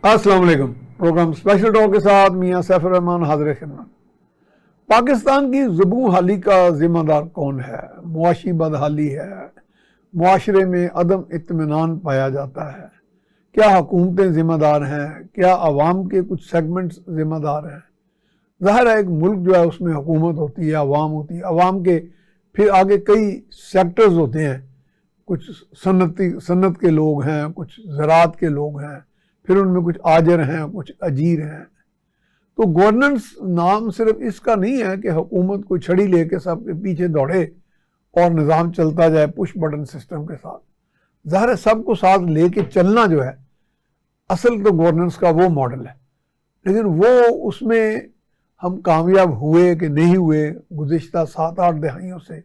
السلام علیکم. Programme special talk کے ساتھ میاں سیف الرحمان حاضر خدمت. پاکستان کی زبوں حالی کا ذمہ دار کون ہے؟ معاشی بدحالی ہے، معاشرے میں عدم اطمینان پایا جاتا ہے. کیا حکومتیں ذمہ دار ہیں؟ کیا عوام کے کچھ سیگمنٹس ذمہ دار ہیں؟ ظاہر ہے ایک ملک جو ہے اس میں حکومت ہوتی ہے، عوام ہوتی ہے، عوام کے پھر آگے کئی سیکٹرز ہوتے ہیں. کچھ صنعت کے لوگ ہیں، کچھ زراعت کے لوگ ہیں، پھر ان میں کچھ آجر ہیں، کچھ اجیر ہیں. تو گورننس نام صرف اس کا نہیں ہے کہ حکومت کو چھڑی لے کے سب کے پیچھے دوڑے اور نظام چلتا جائے پش بٹن سسٹم کے ساتھ. ظاہر ہے سب کو ساتھ لے کے چلنا جو ہے اصل تو گورننس کا وہ ماڈل ہے. لیکن وہ اس میں ہم کامیاب ہوئے کہ نہیں ہوئے، گزشتہ 7-8 دہائیوں سے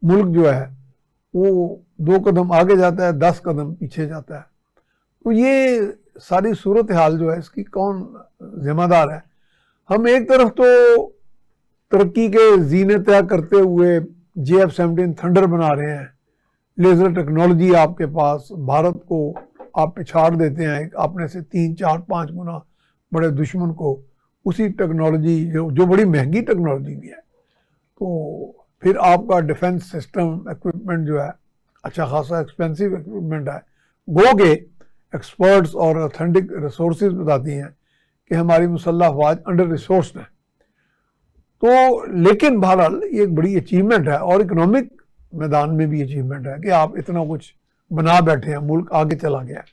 ملک جو ہے وہ 2 قدم آگے جاتا ہے، 10 قدم پیچھے جاتا ہے. تو یہ ساری صورتحال جو ہے اس کی کون ذمہ دار ہے؟ ہم ایک طرف تو ترقی کے زینے طے کرتے ہوئے JF-17 تھنڈر بنا رہے ہیں، لیزر ٹیکنالوجی آپ کے پاس، بھارت کو آپ پچھاڑ دیتے ہیں اپنے سے 3-4-5 گنا بڑے دشمن کو اسی ٹیکنالوجی جو بڑی مہنگی ٹیکنالوجی بھی ہے. تو پھر آپ کا ڈیفنس سسٹم ایکوپمنٹ جو ہے اچھا خاصا ایکسپینسو ایکوپمنٹ ہے. گو کے ایکسپرٹس اور اتھینٹک ریسورسز بتاتی ہیں کہ ہماری مسلح افواج انڈر ریسورسڈ ہیں. تو لیکن بہرحال یہ ایک بڑی اچیومنٹ ہے، اور اکنامک میدان میں بھی اچیومنٹ ہے کہ آپ اتنا کچھ بنا بیٹھے ہیں، ملک آگے چلا گیا ہے.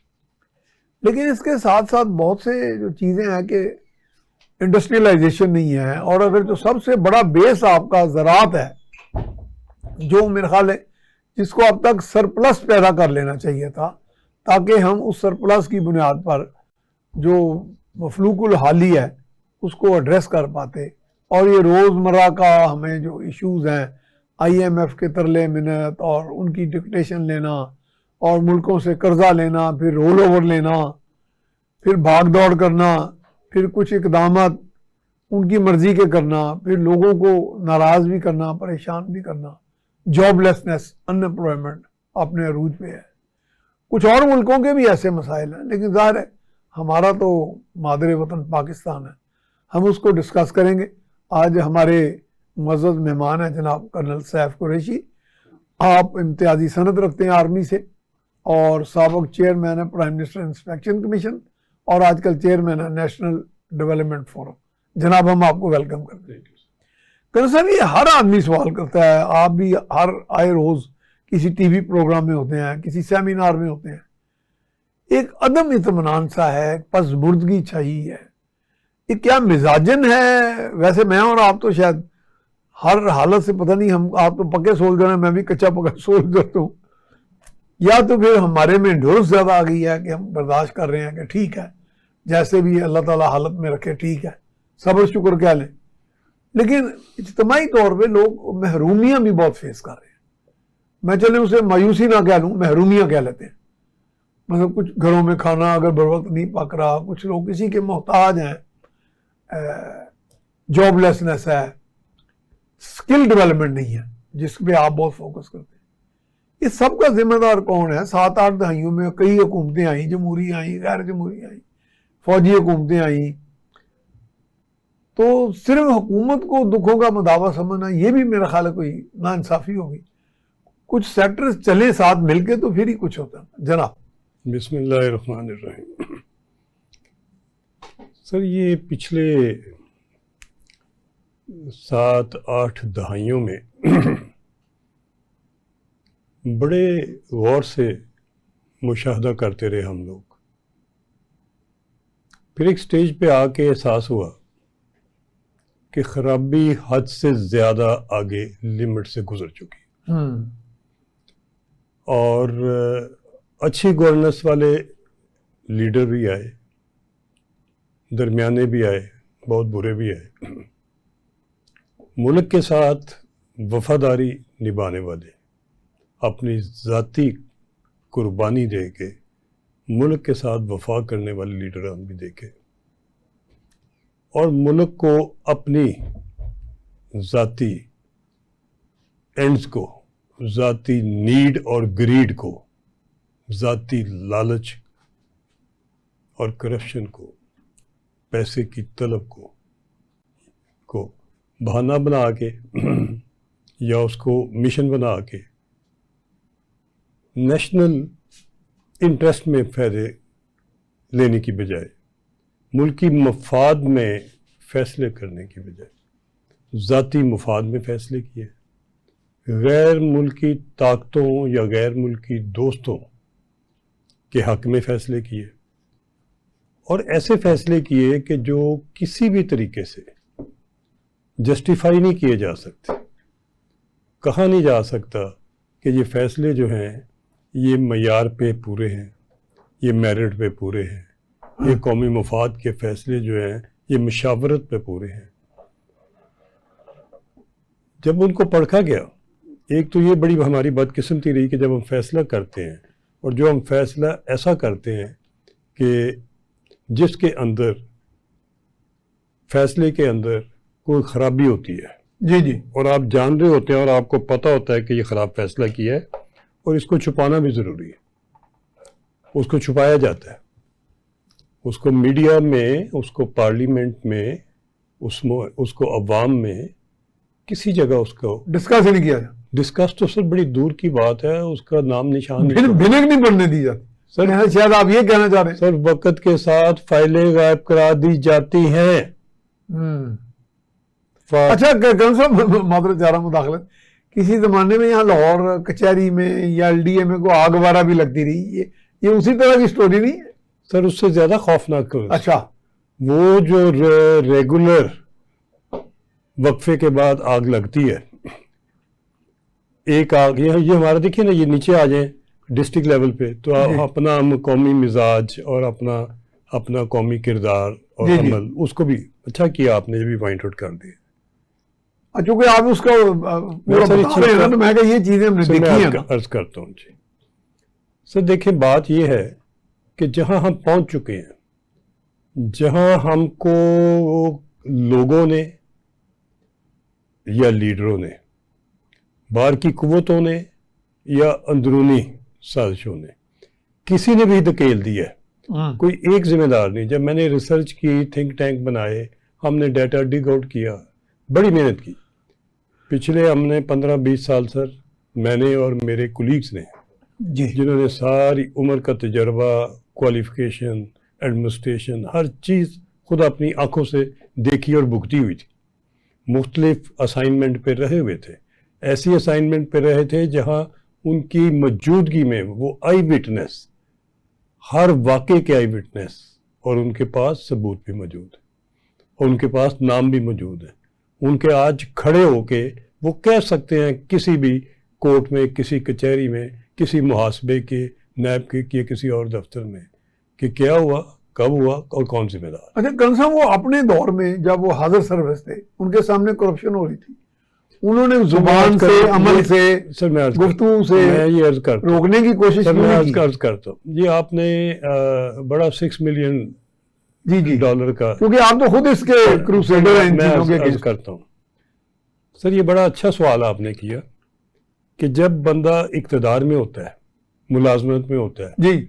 لیکن اس کے ساتھ ساتھ بہت سے جو چیزیں ہیں کہ انڈسٹریلائزیشن نہیں ہے. اور اگر جو سب سے بڑا بیس آپ کا زراعت ہے، جو میرے خیال ہے جس کو اب تک سرپلس پیدا کر لینا چاہیے تھا تاکہ ہم اس سرپلس کی بنیاد پر جو مفلوق الحالی ہے اس کو ایڈریس کر پاتے. اور یہ روزمرہ کا ہمیں جو ایشوز ہیں، IMF کے ترلے منت اور ان کی ڈکٹیشن لینا، اور ملکوں سے قرضہ لینا، پھر رول اوور لینا، پھر بھاگ دوڑ کرنا، پھر کچھ اقدامات ان کی مرضی کے کرنا، پھر لوگوں کو ناراض بھی کرنا، پریشان بھی کرنا. جاب لیسنس، ان امپلائمنٹ اپنے عروج پہ ہے. کچھ اور ملکوں کے بھی ایسے مسائل ہیں، لیکن ظاہر ہے ہمارا تو مادر وطن پاکستان ہے، ہم اس کو ڈسکس کریں گے. آج ہمارے معزز مہمان ہیں جناب کرنل سیف قریشی. آپ امتیازی سند رکھتے ہیں آرمی سے، اور سابق چیئرمین ہے پرائم منسٹر انسپیکشن کمیشن، اور آج کل چیئرمین ہے نیشنل ڈیولپمنٹ فورم. جناب ہم آپ کو ویلکم کرتے ہیں. کرنل صاحب، یہ ہر آدمی سوال کرتا ہے، آپ بھی ہر آئے روز کسی ٹی وی پروگرام میں ہوتے ہیں، کسی سیمینار میں ہوتے ہیں، ایک عدم اطمینان سا ہے، پسماندگی چھائی ہے. یہ کیا مزاجن ہے؟ ویسے میں اور آپ تو شاید ہر حالت سے پتہ نہیں، ہم آپ تو پکے سولجر ہیں، میں بھی کچا پکا سولجر ہوں، یا تو پھر ہمارے میں انڈورنس زیادہ آ گئی ہے کہ ہم برداشت کر رہے ہیں کہ ٹھیک ہے جیسے بھی اللہ تعالیٰ حالت میں رکھے، ٹھیک ہے، صبر شکر کہہ لیں. لیکن اجتماعی طور پہ لوگ محرومیاں بھی بہت فیس کر رہے ہیں. میں چلے اسے مایوسی نہ کہہ لوں، محرومیاں کہہ لیتے ہیں. مطلب کچھ گھروں میں کھانا اگر بر وقت نہیں پک رہا، کچھ لوگ کسی کے محتاج ہیں، جاب لیسنس ہے، اسکل ڈیولپمنٹ نہیں ہے جس پہ آپ بہت فوکس کرتے ہیں. اس سب کا ذمہ دار کون ہے؟ 7-8 دہائیوں میں کئی حکومتیں آئیں، جمہوری آئیں، غیر جمہوری آئیں، فوجی حکومتیں آئیں. تو صرف حکومت کو دکھوں کا مداوا سمجھنا یہ بھی میرا خیال ہے کوئی ناانصافی ہوگی. کچھ سیکٹرز چلیں ساتھ مل کے تو پھر ہی کچھ ہوتا ہے. جناب بسم اللہ الرحمن الرحیم. سر، یہ پچھلے 7-8 دہائیوں میں بڑے غور سے مشاہدہ کرتے رہے ہم لوگ. پھر ایک سٹیج پہ آ کے احساس ہوا کہ خرابی حد سے زیادہ آگے لمٹ سے گزر چکی، اور اچھی گورننس والے لیڈر بھی آئے، درمیانے بھی آئے، بہت برے بھی آئے. ملک کے ساتھ وفاداری نبھانے والے، اپنی ذاتی قربانی دے کے ملک کے ساتھ وفا کرنے والے لیڈران بھی دیکھے، اور ملک کو اپنی ذاتی اینڈز کو، ذاتی نیڈ اور گریڈ کو، ذاتی لالچ اور کرپشن کو، پیسے کی طلب کو بہانہ بنا کے یا اس کو مشن بنا کے نیشنل انٹرسٹ میں فائدے لینے کی بجائے، ملکی مفاد میں فیصلے کرنے کی بجائے ذاتی مفاد میں فیصلے کیے، غیر ملکی طاقتوں یا غیر ملکی دوستوں کے حق میں فیصلے کیے، اور ایسے فیصلے کیے کہ جو کسی بھی طریقے سے جسٹیفائی نہیں کیے جا سکتے۔ کہا نہیں جا سکتا کہ یہ فیصلے جو ہیں یہ معیار پہ پورے ہیں، یہ میرٹ پہ پورے ہیں، یہ قومی مفاد کے فیصلے جو ہیں یہ مشاورت پہ پورے ہیں۔ جب ان کو پرکھا گیا، ایک تو یہ بڑی ہماری بدقسمتی رہی کہ جب ہم فیصلہ کرتے ہیں اور جو ہم فیصلہ ایسا کرتے ہیں کہ جس کے اندر فیصلے کے اندر کوئی خرابی ہوتی ہے، جی جی، اور آپ جان رہے ہوتے ہیں اور آپ کو پتہ ہوتا ہے کہ یہ خراب فیصلہ کیا ہے اور اس کو چھپانا بھی ضروری ہے، اس کو چھپایا جاتا ہے، اس کو میڈیا میں، اس کو پارلیمنٹ میں، اس کو عوام میں کسی جگہ اس کو ڈسکس ہی نہیں کیا جاتا، ڈسکس تو سر بڑی دور کی بات ہے، اس کا نام نشان نہیں بھنک نہیں بننے دی جاتی۔ سر شاید آپ یہ کہنا چاہ رہے ہیں۔ سر وقت کے ساتھ فائلیں غائب کرا دی جاتی ہیں۔ اچھا گن صاحب، معذرت چاہ رہا ہوں مداخلت، کسی زمانے میں یہاں لاہور کچہری میں یا ایل ڈی اے میں کوئی آگ وغیرہ بھی لگتی رہی، یہ اسی طرح کی سٹوری نہیں ہے؟ سر اس سے زیادہ خوفناک ہے۔ اچھا، وہ جو ریگولر وقفے کے بعد آگ لگتی ہے، ایک آگ یہ ہمارا دیکھیے نا، یہ نیچے آ جائیں ڈسٹرکٹ لیول پہ تو اپنا قومی مزاج اور اپنا قومی کردار اور عمل، اس کو بھی اچھا کیا آپ نے، یہ بھی پوائنٹ آؤٹ کر دیا۔ چونکہ آپ اس کا پورا بتا رہے ہیں نا، تو میں کہا یہ چیزیں ہم نے دیکھی ہیں۔ عرض کرتا ہوں جی سر، دیکھیں بات یہ ہے کہ جہاں ہم پہنچ چکے ہیں، جہاں ہم کو لوگوں نے یا لیڈروں نے، باہر کی قوتوں نے یا اندرونی سازشوں نے، کسی نے بھی دھکیل دیا ہے، کوئی ایک ذمہ دار نہیں۔ جب میں نے ریسرچ کی، تھنک ٹینک بنائے، ہم نے ڈیٹا ڈگ آؤٹ کیا، بڑی محنت کی پچھلے ہم نے 15-20 سال سر، میں نے اور میرے کولیگز نے، جنہوں نے ساری عمر کا تجربہ، کوالیفیکیشن، ایڈمنسٹریشن، ہر چیز خود اپنی آنکھوں سے دیکھی اور بھگتی ہوئی تھی، مختلف اسائنمنٹ پہ رہے ہوئے تھے، ایسی اسائنمنٹ پہ رہے تھے جہاں ان کی موجودگی میں وہ آئی وٹنس، ہر واقعے کے آئی وٹنس، اور ان کے پاس ثبوت بھی موجود ہے، اور ان کے پاس نام بھی موجود ہے، ان کے آج کھڑے ہو کے وہ کہہ سکتے ہیں کسی بھی کورٹ میں، کسی کچہری میں، کسی محاسبے کے، نیب کے کسی اور دفتر میں کہ کیا ہوا، کب ہوا اور کون ذمہ دار۔ اچھا گن صاحب، وہ اپنے دور میں جب وہ حاضر سروس تھے، ان کے سامنے کرپشن ہو رہی تھی، انہوں نے زبان سے، عمل سے، گفتگو سے روکنے کی کوشش کرتا ہوں جی۔ آپ نے بڑا 6 ملین ڈالر کا، کیونکہ آپ تو خود اس کے کروسیڈر ہیں، میں عرض کرتا ہوں سر، یہ بڑا اچھا سوال آپ نے کیا کہ جب بندہ اقتدار میں ہوتا ہے، ملازمت میں ہوتا ہے جی،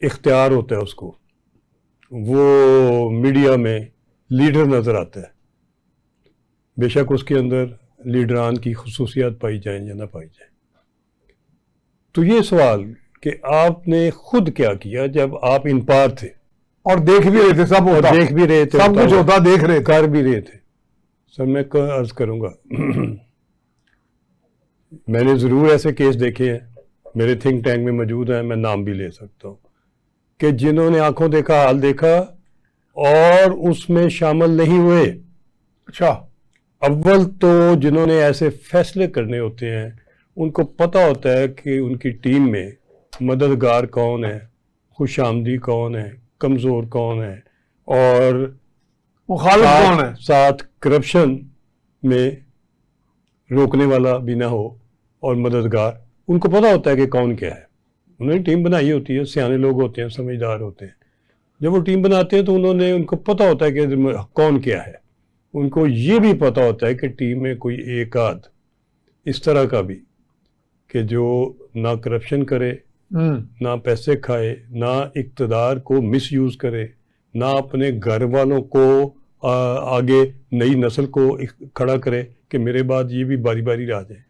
اختیار ہوتا ہے اس کو، وہ میڈیا میں لیڈر نظر آتا ہے، بے شک اس کے اندر لیڈران کی خصوصیات پائی جائیں یا نہ پائی جائیں، تو یہ سوال کہ آپ نے خود کیا کیا جب آپ ان پار تھے اور دیکھ بھی رہے تھے، سب ہوتا، دیکھ بھی رہے تھے، سب کچھ ہوتا، دیکھ رہے، کر بھی رہے تھے۔ سر میں عرض کروں گا، میں نے ضرور ایسے کیس دیکھے ہیں، میرے تھنک ٹینک میں موجود ہیں، میں نام بھی لے سکتا ہوں، کہ جنہوں نے آنکھوں دیکھا حال دیکھا اور اس میں شامل نہیں ہوئے۔ اچھا، اول تو جنہوں نے ایسے فیصلے کرنے ہوتے ہیں، ان کو پتہ ہوتا ہے کہ ان کی ٹیم میں مددگار کون ہے، خوش آمدی کون ہے، کمزور کون ہے، اور مخالف کون ہے، ساتھ کرپشن میں روکنے والا بھی نہ ہو اور مددگار، ان کو پتہ ہوتا ہے کہ کون کیا ہے۔ انہوں نے ٹیم بنائی ہوتی ہے، سیانے لوگ ہوتے ہیں، سمجھدار ہوتے ہیں، جب وہ ٹیم بناتے ہیں تو ان کو پتہ ہوتا ہے کہ کون کیا ہے، ان کو یہ بھی پتہ ہوتا ہے کہ ٹیم میں کوئی ایک آدھ اس طرح کا بھی کہ جو نہ کرپشن کرے نہ پیسے کھائے، نہ اقتدار کو مس یوز کرے، نہ اپنے گھر والوں کو آگے نئی نسل کو کھڑا کرے کہ میرے بعد یہ بھی باری باری رہ جائے۔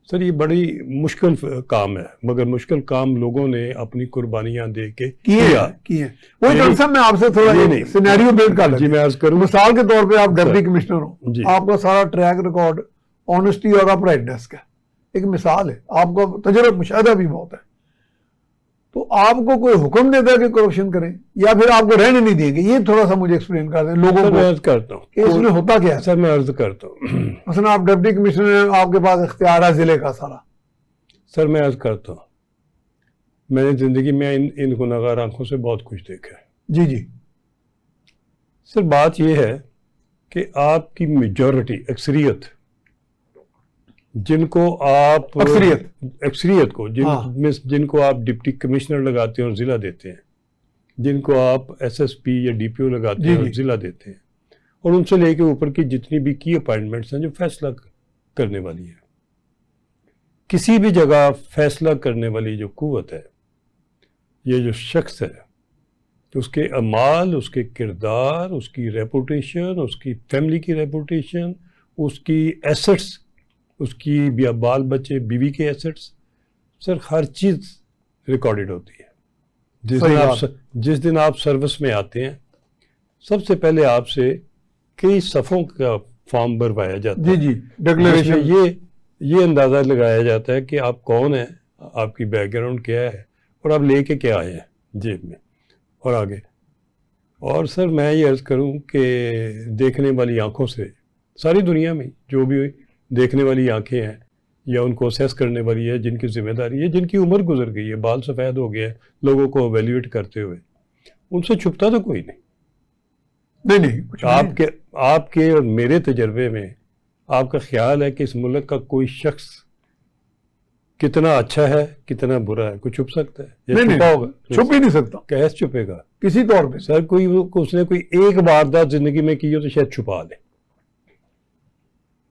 سر یہ بڑی مشکل کام ہے، مگر مشکل کام لوگوں نے اپنی قربانیاں دے کے کیے۔ وہی ڈاکٹر صاحب میں آپ سے تھوڑا سینیریو بلڈ کر جی میں عرض کروں، مثال کے طور پہ آپ ڈپٹی کمشنر ہو، جی آپ کا سارا ٹریک ریکارڈ آنےسٹی اور اپرائٹنس کا ایک مثال ہے، آپ کا تجربہ مشاہدہ بھی بہت ہے، تو آپ کو کوئی حکم دیتا ہے کہ کرپشن کریں یا پھر آپ کو رہنے نہیں دیں گے؟ یہ تھوڑا سا مجھے ایکسپلین کر دیں لوگوں سر کو میں عرض کرتا ہوں کہ اس میں ہوتا کیا ہے۔ سر میں عرض کرتا ہوں مثلا آپ ڈپٹی کمشنر ہیں، آپ کے پاس اختیار ہے ضلع کا سارا۔ سر میں عرض کرتا ہوں، میں نے زندگی میں ان گناہگار آنکھوں سے بہت کچھ دیکھا ہے۔ جی جی سر بات یہ ہے کہ آپ کی میجورٹی، اکثریت، جن کو آپ اکثریت کو جن کو آپ ڈپٹی کمشنر لگاتے ہیں اور ضلع دیتے ہیں، جن کو آپ ایس ایس پی یا ڈی پی او لگاتے ہیں اور ضلع دیتے ہیں، اور ان سے لے کے اوپر کی جتنی بھی کی اپائنٹمنٹس ہیں جو فیصلہ کرنے والی ہے، کسی بھی جگہ فیصلہ کرنے والی جو قوت ہے، یہ جو شخص ہے، اس کے اعمال، اس کے کردار، اس کی ریپوٹیشن، اس کی فیملی کی ریپوٹیشن، اس کی ایسٹس، اس کی بال بچے بیوی کے ایسٹس، سر ہر چیز ریکارڈڈ ہوتی ہے۔ جس دن آپ سروس میں آتے ہیں، سب سے پہلے آپ سے کئی صفوں کا فارم بھروایا جاتا ہے، جی ڈکلیریشن، یہ اندازہ لگایا جاتا ہے کہ آپ کون ہیں، آپ کی بیک گراؤنڈ کیا ہے، اور آپ لے کے کیا آئے ہیں جیب میں اور آگے۔ اور سر میں یہ عرض کروں کہ دیکھنے والی آنکھوں سے ساری دنیا میں جو بھی دیکھنے والی آنکھیں ہیں یا ان کو اسیس کرنے والی ہے، جن کی ذمہ داری ہے، جن کی عمر گزر گئی ہے، بال سفید ہو گیا ہے لوگوں کو ایویلیویٹ کرتے ہوئے، ان سے چھپتا تو کوئی نہیں۔ آپ کے اور میرے تجربے میں آپ کا خیال ہے کہ اس ملک کا کوئی شخص کتنا اچھا ہے کتنا برا ہے، کوئی چھپ سکتا ہے؟ چھپا ہوگا؟ چھپ ہی نہیں سکتا، کیسے چھپے گا کسی طور پہ؟ سر اس نے کوئی ایک واردات زندگی میں کی ہو تو شاید چھپا لے،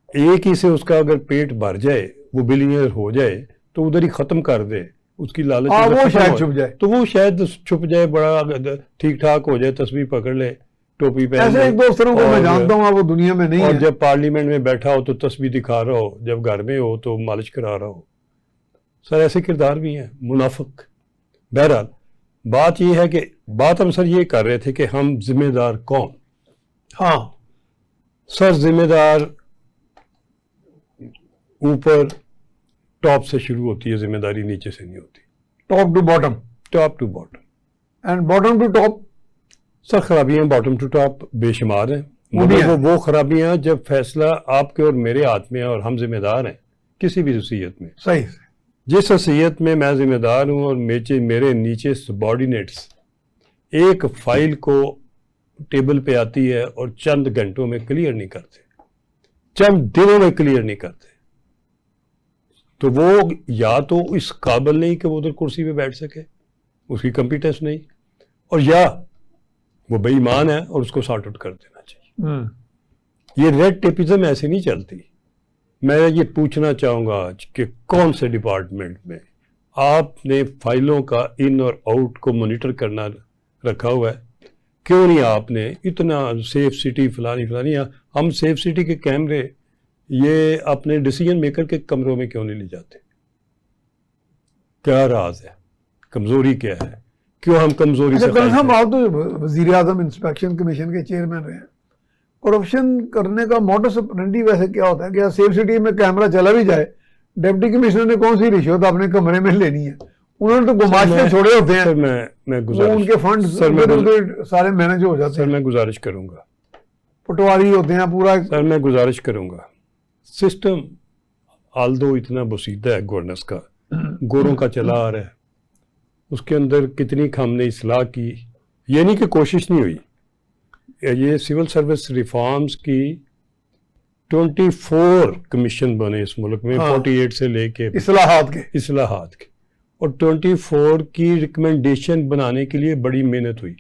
ایک ہی سے اس کا اگر پیٹ بھر جائے، وہ بلینئر ہو جائے تو ادھر ہی ختم کر دے، اس کی لالچ وہ شاید چھپ جائے، تو وہ شاید چھپ جائے، بڑا ٹھیک ٹھاک ہو جائے، تسبیح پکڑ لے، ٹوپی پہن ایسے لے، ایک دو افسروں کو میں جانتا ہوں، وہ دنیا میں نہیں اور ہے، جب پارلیمنٹ میں بیٹھا ہو تو تسبیح دکھا رہا ہو، جب گھر میں ہو تو مالش کرا رہا ہو۔ سر ایسے کردار بھی ہیں، منافق۔ بہرحال بات یہ ہے کہ بات ہم سر یہ کر رہے تھے کہ ہم ذمہ دار کون؟ ہاں سر ذمہ دار اوپر ٹاپ سے شروع ہوتی ہے، ذمہ داری نیچے سے نہیں ہوتی، top to bottom, top to bottom, and bottom to top. سر خرابیاں باٹم ٹو ٹاپ بے شمار ہیں، مگر وہ خرابیاں جب فیصلہ آپ کے اور میرے ہاتھ میں ہے اور ہم ذمہ دار ہیں کسی بھی حیثیت میں، صحیح، جس حیثیت میں میں ذمہ دار ہوں اور میرے نیچے سبارڈینیٹس ایک فائل کو ٹیبل پہ آتی ہے اور چند گھنٹوں میں کلیئر نہیں کرتے، چند دنوں میں کلیئر نہیں کرتے، تو وہ یا تو اس قابل نہیں کہ وہ ادھر کرسی پہ بیٹھ سکے، اس کی کمپیٹنس نہیں، اور یا وہ بے ایمان ہے اور اس کو سارٹ آؤٹ کر دینا چاہیے۔ یہ ریڈ ٹیپزم ایسے نہیں چلتی۔ میں یہ پوچھنا چاہوں گا آج کہ کون سے ڈپارٹمنٹ میں آپ نے فائلوں کا ان اور آؤٹ کو مانیٹر کرنا رکھا ہوا ہے؟ کیوں نہیں آپ نے اتنا سیف سٹی فلانی ہم سیف سٹی کے کیمرے یہ اپنے ڈیسیجن میکر کے کمروں میں کیوں نہیں لے جاتے؟ کیا راز ہے؟ کمزوری کیا ہے؟ کیوں ہم کمزوری سے خائف ہیں؟ آپ تو وزیر اعظم انسپیکشن کمیشن کے چیئرمین رہے ہیں، کرپشن کرنے کا موڈس اپرینڈی ویسے کیا ہوتا ہے کہ سیف سٹی میں کیمرہ چلا بھی جائے، ڈپٹی کمشنر نے کون سی رشوت اپنے کمرے میں لینی ہے؟ انہوں نے تو گماشتے چھوڑے ہوتے ہیں، سر میں گزارش، ان کے فنڈ سارے مینج ہو جاتے سر ہیں، میں گزارش کروں گا، پٹواری ہوتے ہیں پورا۔ سر میں گزارش کروں گا، سسٹم آلدو اتنا بسیدہ ہے گورننس کا، گوروں کا چلا آ رہا ہے، اس کے اندر کتنی ہم نے اصلاح کی، یہ نہیں کہ کوشش نہیں ہوئی، یہ سول سروس ریفارمز کی 24 کمیشن بنے اس ملک میں، 48 سے لے کے اصلاحات کے، اور 24 کی ریکمنڈیشن بنانے کے لیے بڑی محنت ہوئی،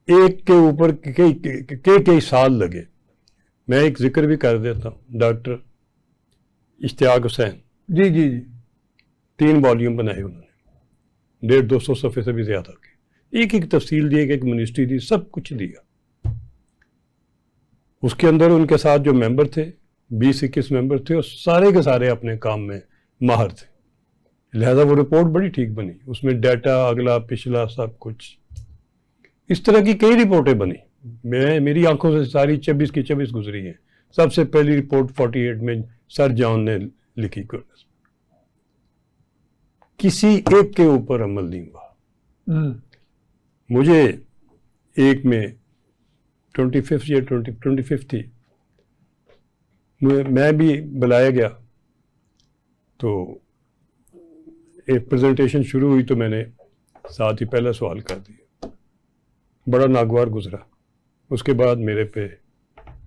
ایک کے اوپر کئی سال لگے۔ میں ایک ذکر بھی کر دیتا ہوں، ڈاکٹر اشتیاق حسین، جی 3 والیوم بنائے انہوں نے، 150-200 صفحے سے بھی زیادہ کے، ایک ایک تفصیل دی، ایک منسٹری دی، سب کچھ دیا۔ اس کے اندر ان کے ساتھ جو ممبر تھے 20-21 ممبر تھے، اور سارے کے سارے اپنے کام میں ماہر تھے، لہذا وہ رپورٹ بڑی ٹھیک بنی، اس میں ڈیٹا اگلا پچھلا سب کچھ۔ اس طرح کی کئی رپورٹیں بنی، میری آنکھوں سے ساری 24 کی 24 گزری ہیں۔ سب سے پہلی رپورٹ 48 میں سر جان نے لکھی، کسی ایک کے اوپر عمل نہیں ہوا۔ مجھے ایک میں 25 یا 25 تھی، میں بھی بلایا گیا، تو ایک پریزنٹیشن شروع ہوئی تو میں نے ساتھ ہی پہلا سوال کر دیا، بڑا ناگوار گزرا۔ اس کے بعد میرے پہ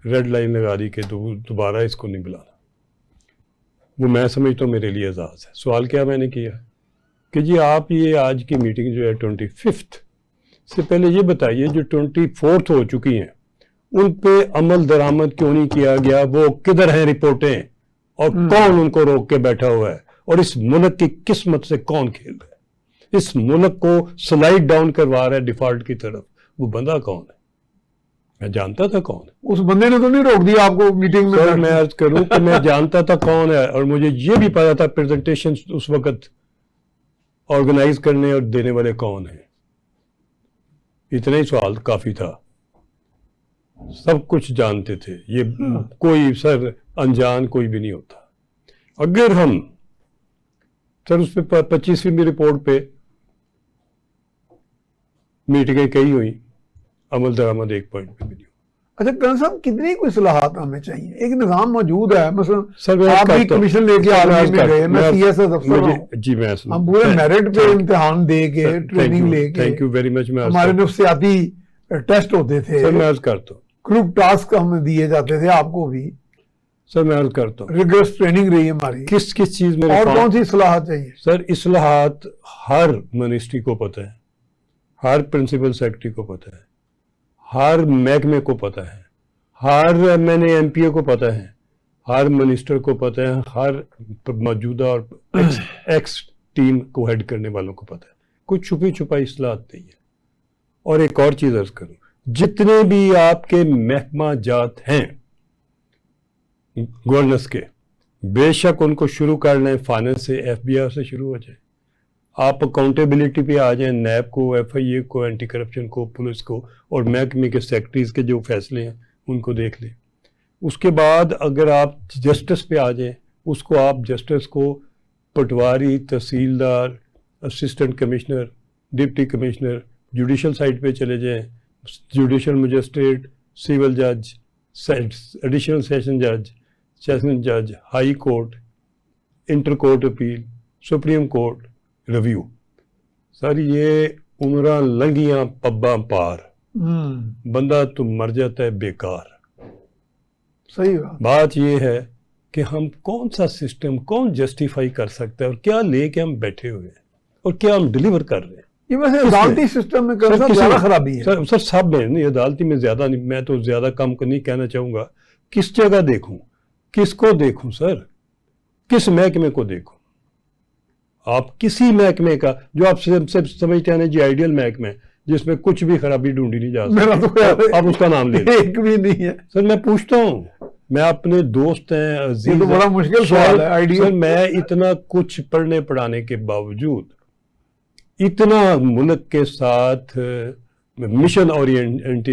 ریڈ لائن لگا دی کہ دوبارہ اس کو نہیں بلانا۔ وہ میں سمجھتا ہوں میرے لیے اعزاز ہے۔ سوال کیا میں نے کیا کہ جی آپ یہ آج کی میٹنگ جو ہے 25 سے پہلے یہ بتائیے جو 24 ہو چکی ہیں ان پہ عمل درآمد کیوں نہیں کیا گیا، وہ کدھر ہیں رپورٹیں، اور کون ان کو روک کے بیٹھا ہوا ہے، اور اس ملک کی قسمت سے کون کھیل رہا ہے، اس ملک کو سلائڈ ڈاؤن کروا رہا ہے ڈیفالٹ کی طرف، وہ بندہ کون ہے؟ میں جانتا تھا کون ہے۔ اس بندے نے تو نہیں روک دیا آپ کو میٹنگ میں؟ سر میں عرض کروں کہ میں جانتا تھا کون ہے، اور مجھے یہ بھی پتا تھا پریزنٹیشن اس وقت آرگنائز کرنے اور دینے والے کون ہیں۔ اتنا ہی سوال کافی تھا، سب کچھ جانتے تھے، یہ کوئی سر انجان کوئی بھی نہیں ہوتا۔ اگر ہم سر اس پہ 25ویں رپورٹ پہ میٹنگیں کئی ہوئی، عمل درآمد 1 پوائنٹ پہ بھی نہیں۔ اچھا کرن صاحب، کتنی کوئی اصلاحات ہمیں چاہیے؟ ایک نظام موجود ہے، سر مثلا آپ بھی کمیشن لے کے آرمی میں گئے، میں سی ایس ایس افسر ہوں، جی میں ہم پورے میرٹ پہ امتحان دے کے ٹریننگ لے کے، تھینک یو ویری مچ، میں ہمارے نفسیاتی ٹیسٹ ہوتے تھے، سر میں عرض کرتا ہوں، گروپ ٹاسک ہمیں دیے جاتے تھے، آپ کو بھی سر میں عرض کرتا ہوں ریگرس ٹریننگ رہی ہماری۔ کس چیز میں اور کون سی اصلاحات چاہیے؟ سر اصلاحات ہر منسٹری کو پتہ ہے، ہر پرنسپل سیکرٹری کو پتہ ہے، ہر محکمے کو پتہ ہے، ہر ایم پی او کو پتہ ہے، ہر منسٹر کو پتہ ہے، ہر موجودہ اور ایکس ٹیم کو ہیڈ کرنے والوں کو پتہ ہے، کوئی چھپی چھپائی اصلاحات نہیں ہے۔ اور ایک اور چیز عرض کروں، جتنے بھی آپ کے محکمہ جات ہیں گورننس کے، بے شک ان کو شروع کر لیں فائننس سے، ایف بی آر سے شروع ہو جائے، آپ اکاؤنٹیبلٹی پہ آ جائیں، نیب کو، ایف آئی اے کو، اینٹی کرپشن کو، پولیس کو، اور محکمے کے سیکرٹریز کے جو فیصلے ہیں ان کو دیکھ لیں۔ اس کے بعد اگر آپ جسٹس پہ آ جائیں، اس کو آپ جسٹس کو پٹواری، تحصیلدار، assistant commissioner, deputy commissioner, judicial site پہ چلے جائیں، جوڈیشل مجسٹریٹ، سول جج، ایڈیشنل سیشن جج، high court, inter court appeal, supreme court, review, سر یہ عمرہ لنگیاں پباں پار، بندہ تو مر جاتا ہے بیکار۔ صحیح بات یہ ہے کہ ہم کون سا سسٹم کون جسٹیفائی کر سکتا ہے، اور کیا لے کے ہم بیٹھے ہوئے ہیں، اور کیا ہم ڈیلیور کر رہے ہیں۔ یہ ویسے عدالتی سسٹم میں زیادہ خرابی ہے سر سب میں نہیں، عدالتی میں زیادہ نہیں، میں تو زیادہ کم نہیں کہنا چاہوں گا۔ کس جگہ دیکھوں، کس کو دیکھوں سر، کس محکمے کو دیکھوں؟ آپ کسی محکمے کا جو آپ سمجھتے ہیں جی آئیڈیل محکمہ ہے جس میں کچھ بھی خرابی ڈھونڈی نہیں جا سکتی، آپ اس کا نام لیں۔ ایک بھی نہیں ہے سر میں پوچھتا ہوں، میں اپنے دوست ہیں، عزیز، یہ تو بڑا مشکل سوال ہے آئیڈیل۔ سر میں اتنا کچھ پڑھنے پڑھانے کے باوجود اتنا ملک کے ساتھ مشن اورینٹڈ،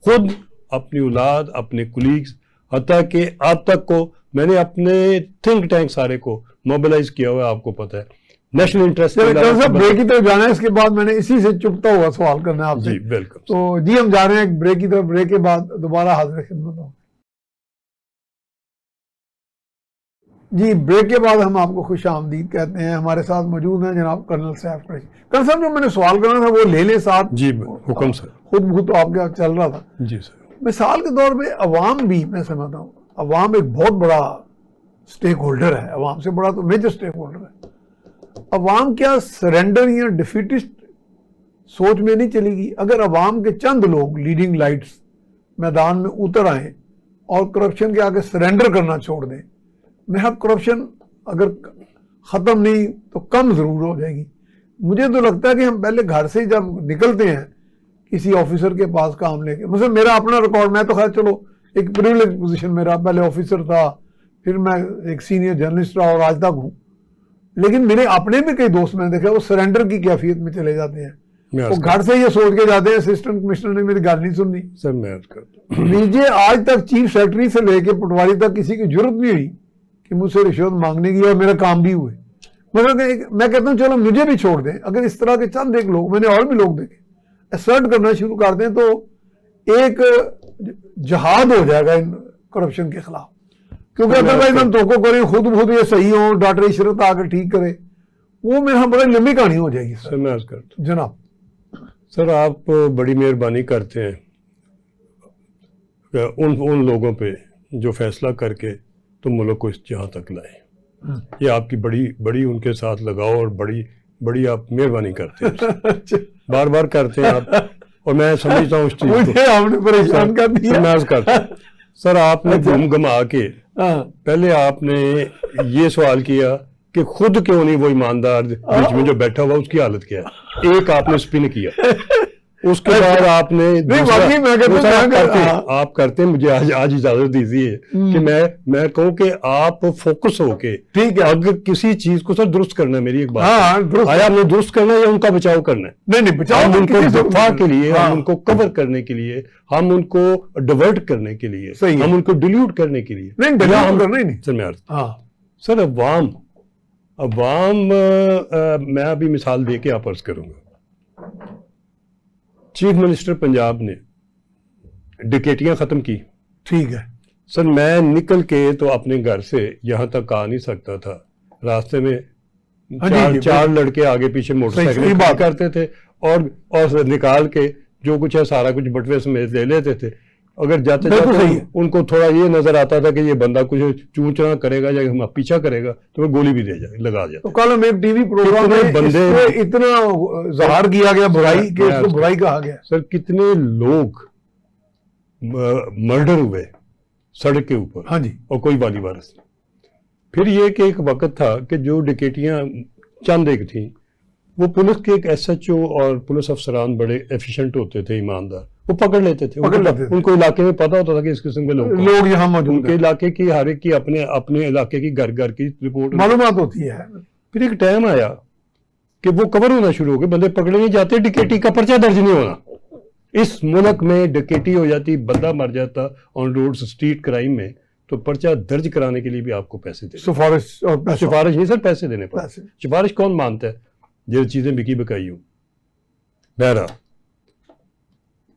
خود اپنی اولاد، اپنے کولیگز، حتیٰ کہ آپ تک کو میں نے اپنے تھنک ٹینک سارے کو موبلائز کیا ہوا ہے، آپ کو پتہ ہے، نیشنل انٹرسٹ۔ بریک کی طرف جانا ہے، اس کے بعد میں نے اسی سے چپتا ہوا سوال کرنا ہے آپ سے۔ جی ویلکم۔ تو جی ہم جا رہے ہیں ایک بریک کی طرف، بریک کے بعد دوبارہ حاضر خدمت ہوں۔ جی بریک کے بعد ہم آپ کو خوش آمدید کہتے ہیں۔ ہمارے ساتھ موجود ہیں جناب کرنل سیف قریشی۔ کرنل صاحب جو میں نے سوال کرنا تھا وہ لے لیں ساتھ۔ جی حکم سر۔ خود بخود تو آپ کا چل رہا تھا۔ جی سر۔ مثال کے طور پہ عوام بھی، میں سمجھتا ہوں عوام ایک بہت بڑا سٹیک ہولڈر ہے، عوام سے بڑا تو میجر سٹیک ہولڈر ہے۔ عوام کیا سرنڈر یا ڈیفیٹسٹ سوچ میں نہیں چلے گی اگر عوام کے چند لوگ لیڈنگ لائٹس میدان میں اتر آئیں اور کرپشن کے آگے سرنڈر کرنا چھوڑ دیں؟ محض کرپشن اگر ختم نہیں تو کم ضرور ہو جائے گی، مجھے تو لگتا ہے کہ ہم پہلے گھر سے جب نکلتے ہیں کسی آفیسر کے پاس کام لے کے, مثلا میرا اپنا ریکارڈ, میں تو خیر چلو ایک پریولیج پوزیشن میرا, پہلے آفیسر تھا, پھر میں ایک سینئر جرنلسٹ رہا اور آج تک ہوں, لیکن میرے اپنے بھی کئی دوست میں نے دیکھا وہ سرنڈر کی کیفیت میں چلے جاتے ہیں. وہ گھر سے یہ سوچ کے جاتے ہیں اسسٹنٹ کمشنر نے میری گل نہیں سننی. سر میں عرض کرتا ہوں, مجھے آج تک چیف سیکرٹری سے لے کے پٹواری تک کسی کی ضرورت نہیں ہوئی کہ مجھ سے رشوت مانگنے کی, اور میرا کام بھی ہوئے. مگر میں کہتا ہوں چلو مجھے بھی چھوڑ دیں, اگر اس طرح کے چند ایک لوگ, میں نے اور بھی لوگ دیکھے, اسرٹ کرنا شروع کر دیں تو ایک جہاد ہو جائے گا ان کرپشن کے خلاف. کیونکہ اگر بھائی ہم توقع کریں خود یہ صحیح ہوں, ڈاکٹر عشرت آ کے ٹھیک کرے, وہ میرا بڑی لمبی کہانی ہو جائے گی. سر میں عرض کرتا ہوں جناب, سر آپ بڑی مہربانی کرتے ہیں ان لوگوں پہ جو فیصلہ کر کے تم ملک کو اس جہاں تک لائے. یہ آپ کی بڑی ان کے ساتھ لگاؤ اور بڑی آپ مہربانی کرتے ہیں, بار بار کرتے ہیں آپ, اور میں سمجھتا ہوں اس چیز کو. مجھے آپ نے پریشان کر دیا. میں عرض کرتا ہوں سر, آپ نے گم کے پہلے آپ نے یہ سوال کیا کہ خود کیوں نہیں وہ ایماندار بیچ میں جو بیٹھا ہوا اس کی حالت کیا ہے, ایک آپ نے سپن کیا. اس کے بعد آپ نے آپ کرتے ہیں, مجھے آج اجازت دیجیے کہ میں کہوں کہ آپ فوکس ہو کے, ٹھیک ہے, اگر کسی چیز کو سر درست کرنا ہے, میری ایک بات, آیا ہم نے درست کرنا ہے یا ان کا بچاؤ کرنا ہے؟ نہیں بچاؤ, ہم ان کو دفاع کے لیے, ہم ان کو کور کرنے کے لیے, ہم ان کو ڈیورٹ کرنے کے لیے, ہم ان کو ڈیلیوٹ کرنے کے لیے. سر میں سر عوام میں ابھی مثال دے کے آپ عرض کروں گا. چیف منسٹر پنجاب نے ڈکیٹیاں ختم کی, ٹھیک ہے سر, میں نکل کے تو اپنے گھر سے یہاں تک آ نہیں سکتا تھا, راستے میں چار لڑکے آگے پیچھے موٹر سائیکل کرتے تھے اور نکال کے جو کچھ ہے سارا کچھ بٹوے سمیت لے لیتے تھے. اگر جاتے ان کو تھوڑا یہ نظر آتا تھا کہ یہ بندہ کچھ چونچنا کرے گا یا ہم پیچھا کرے گا تو وہ گولی بھی لگا جاتا. کل ہم ایک ٹی وی پروگرام میں بندے اتنا ظاہر کیا گیا برائی کہ اس کو برائی کہا گیا. سر کتنے لوگ مرڈر ہوئے سڑک کے اوپر, ہاں جی, اور کوئی والی وارث نہیں. پھر یہ کہ ایک وقت تھا کہ جو ڈکیٹیاں چند ایک تھیں, وہ پولیس کے ایک ایس ایچ او اور پولیس افسران بڑے ایفیشینٹ ہوتے تھے, ایماندار, وہ پکڑ لیتے تھے. ان کو علاقے میں پتا ہوتا تھا کہ اس قسم کے لوگ یہاں موجود, ان کے علاقے کی ہر ایک کی اپنے علاقے کی گھر کی رپورٹ معلومات ہوتی ہے. پھر ایک ٹائم آیا کہ وہ کور ہونا شروع ہو گئے, بندے پکڑے نہیں جاتے, ڈکیٹی کا پرچہ درج نہیں ہونا. اس ملک میں ڈکیٹی ہو جاتی, بندہ مر جاتا آن روڈ اسٹریٹ کرائم میں, تو پرچہ درج کرانے کے لیے بھی آپ کو پیسے دینے, سفارش نہیں سر, پیسے دینے پڑتے. سفارش کون مانتا ہے یہ چیزیں بکی بکائی ہوں. بہرحال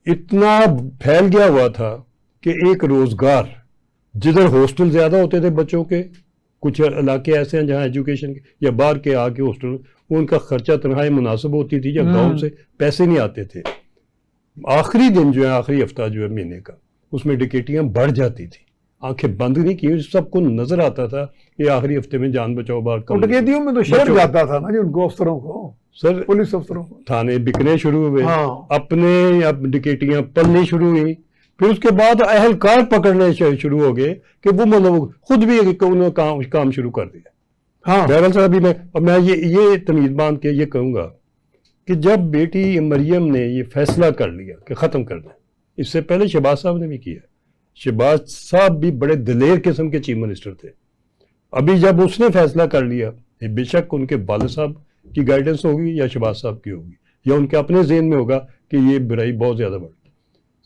اتنا پھیل گیا ہوا تھا کہ ایک روزگار, جدھر ہاسٹل زیادہ ہوتے تھے بچوں کے, کچھ علاقے ایسے ہیں جہاں ایجوکیشن کے یا باہر کے آ کے ہاسٹل, ان کا خرچہ تنخواہیں مناسب ہوتی تھی یا گاؤں سے پیسے نہیں آتے تھے. آخری دن جو ہے, آخری ہفتہ جو ہے مہینے کا, اس میں ڈکیٹیاں بڑھ جاتی تھی, آنکھیں بند نہیں کی, سب کو نظر آتا تھا کہ آخری ہفتے میں جان بچاؤ باہر. ڈکیتیوں میں تو شہر جاتا تھا نا جی, ان کو افسروں کو, سر پولیس افسروں کو تھانے بکنے شروع ہوئے, اپنے ڈکیٹیاں پلنی شروع ہوئی. پھر اس کے بعد اہلکار پکڑنے شروع ہو گئے کہ وہ مطلب خود بھی کام شروع کر دیا. بہرحال سر ابھی میں یہ تمیز باندھ کے یہ کہوں گا کہ جب بیٹی مریم نے یہ فیصلہ کر لیا کہ ختم کرنا, اس سے پہلے شہباز صاحب نے بھی کیا. شہباز صاحب بھی بڑے دلیر قسم کے چیف منسٹر تھے. ابھی جب اس نے فیصلہ کر لیا, بے شک ان کے والد صاحب کی گائیڈنس ہوگی یا شہباز صاحب کی ہوگی یا ان کے اپنے ذہن میں ہوگا کہ یہ برائی بہت زیادہ بڑھ گئی.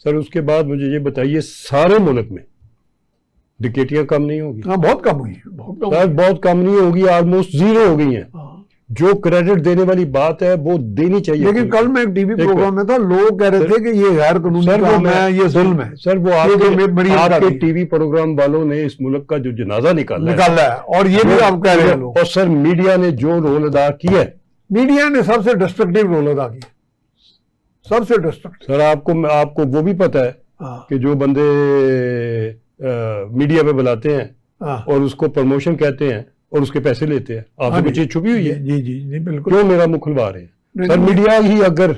سر اس کے بعد مجھے یہ بتائیے, سارے ملک میں ڈکیٹیاں کم نہیں ہوگی؟ بہت کم ہوئی, بہت کم نہیں ہوگی, آلموسٹ زیرو ہو گئی ہیں. جو کریڈٹ دینے والی بات ہے وہ دینی چاہیے. لیکن کل میں ایک ٹی وی پروگرام میں تھا, لوگ کہہ رہے تھے کہ یہ غیر قانونی کام ہے, یہ ظلم ہے. سر وہ آپ کے ٹی وی پروگرام والوں نے اس ملک کا جو جنازہ نکالا ہے, اور یہ بھی آپ کہہ رہے ہیں. اور سر میڈیا نے جو رول ادا کیا ہے, میڈیا نے سب سے ڈسٹرکٹیو رول ادا کیا, سب سے ڈسٹرکٹیو. سر آپ کو وہ بھی پتا ہے کہ جو بندے میڈیا پہ بلاتے ہیں اور اس کو پروموشن کہتے ہیں اور اس کے پیسے لیتے ہیں, آپ سے کوئی چیز چھپی ہوئی ہے؟ جی جی جی بالکل. کیوں میرا منہ کھلوا رہے ہیں؟ سر میڈیا ہی اگر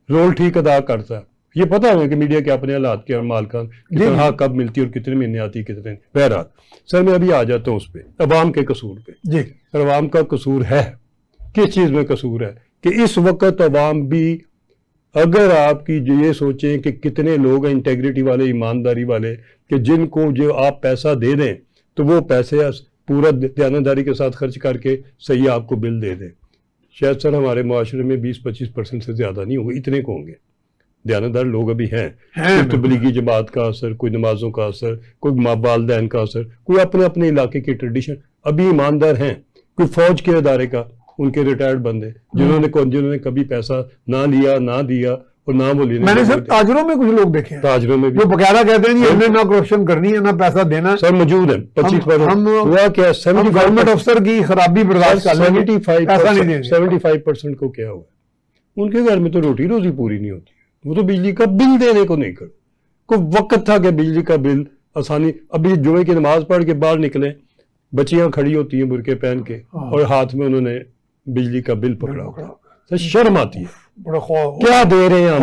رول ٹھیک ادا کرتا, یہ پتا ہے کہ میڈیا کے اپنے حالات کے اور مالکان کی تنخواہ کب ملتی ہے اور کتنے مہینے آتی ہے کتنے. بہرحال سر میں ابھی آ جاتا ہوں اس پہ, عوام کے قصور پہ. جی سر عوام کا قصور ہے, کس چیز میں قصور ہے کہ اس وقت عوام بھی اگر آپ کی یہ سوچیں کہ کتنے لوگ ہیں انٹیگریٹی والے, ایمانداری والے, کہ جن کو جو آپ پیسہ دے دیں تو وہ پیسے پورا دیانتداری کے ساتھ خرچ کر کے صحیح آپ کو بل دے دیں. شاید سر ہمارے معاشرے میں 20-25% سے زیادہ نہیں ہوگا, اتنے کو ہوں گے دیانتدار لوگ ابھی ہیں. کوئی تبلیغی جماعت کا اثر, کوئی نمازوں کا اثر, کوئی والدین کا اثر, کوئی اپنے اپنے علاقے کی ٹریڈیشن, ابھی ایماندار ہیں. کوئی فوج کے ادارے کا, ان کے ریٹائرڈ بندے جنہوں نے کبھی پیسہ نہ لیا نہ دیا اور نہ وہ لینے. میں نے صرف تاجروں میں کچھ لوگ دیکھے ہیں, تاجروں میں بھی جو باقاعدہ کہتے ہیں ہم نے نہ کرپشن کرنی ہے نہ پیسہ دینا. سر موجود ہیں 25%. ہوا کیا, گورنمنٹ افسر کی خرابی برداشت کر لیں گے, پیسہ نہیں دیں گے. 75% کو کیا ہوا, ان کے گھر میں تو روٹی روزی پوری نہیں ہوتی, وہ تو بجلی کا بل دینے کو نہیں کر. کوئی وقت تھا کہ بجلی کا بل آسانی, ابھی جمعے کی نماز پڑھ کے باہر نکلیں, بچیاں کھڑی ہوتی ہیں برقعے پہن کے اور ہاتھ میں انہوں نے بجلی کا بل پکڑا ہوگا. سر شرم آتی ہے. کیا دے رہے ہیں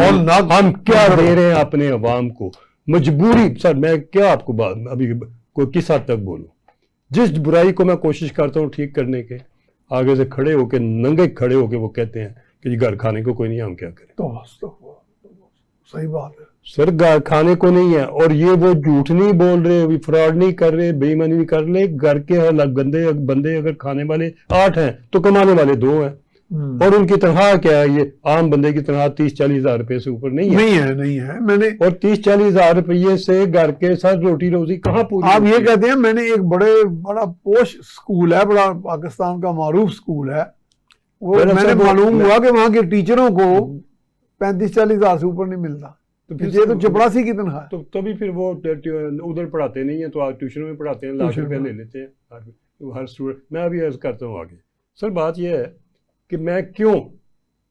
ہم کیا دے رہے ہیں اپنے عوام کو, مجبوری. سر میں کیا آپ کو ابھی کوئی کس حد تک بولوں, جس برائی کو میں کوشش کرتا ہوں ٹھیک کرنے کے, آگے سے کھڑے ہو کے ننگے کھڑے ہو کے وہ کہتے ہیں کہ جی گھر کھانے کو کوئی نہیں, ہم کیا کریں. صحیح بات ہے سر, گھر کھانے کو نہیں ہے. اور یہ وہ جھوٹ نہیں بول رہے, فراڈ نہیں کر رہے, بے ایمانی نہیں کر رہے. گھر کے گندے بندے اگر کھانے والے 8 ہیں تو کمانے والے 2 ہیں, اور ان کی تنخواہ کیا ہے, یہ عام بندے کی تنخواہ 30-40 ہزار روپے سے اوپر نہیں ہے. میں نے, اور 30-40 ہزار روپے سے گھر کے ساتھ روٹی روزی کہاں پوری. آپ یہ کہتے ہیں, میں نے ایک بڑا پوش سکول ہے, بڑا پاکستان کا معروف سکول ہے, وہ میں نے معلوم ہوا کہ وہاں کے ٹیچروں کو 35-40 ہزار سے اوپر نہیں ملتا. تو پھر یہ تو چپڑاسی کی تنخواہ ہے. تو تبھی پھر وہ ادھر پڑھاتے نہیں ہیں, تو آپ ٹیوشنوں میں پڑھاتے ہیں, لاکھ روپے لے لیتے ہیں ہر اسٹوڈنٹ. میں ابھی عرض کرتا ہوں آگے. سر بات یہ ہے کہ میں کیوں,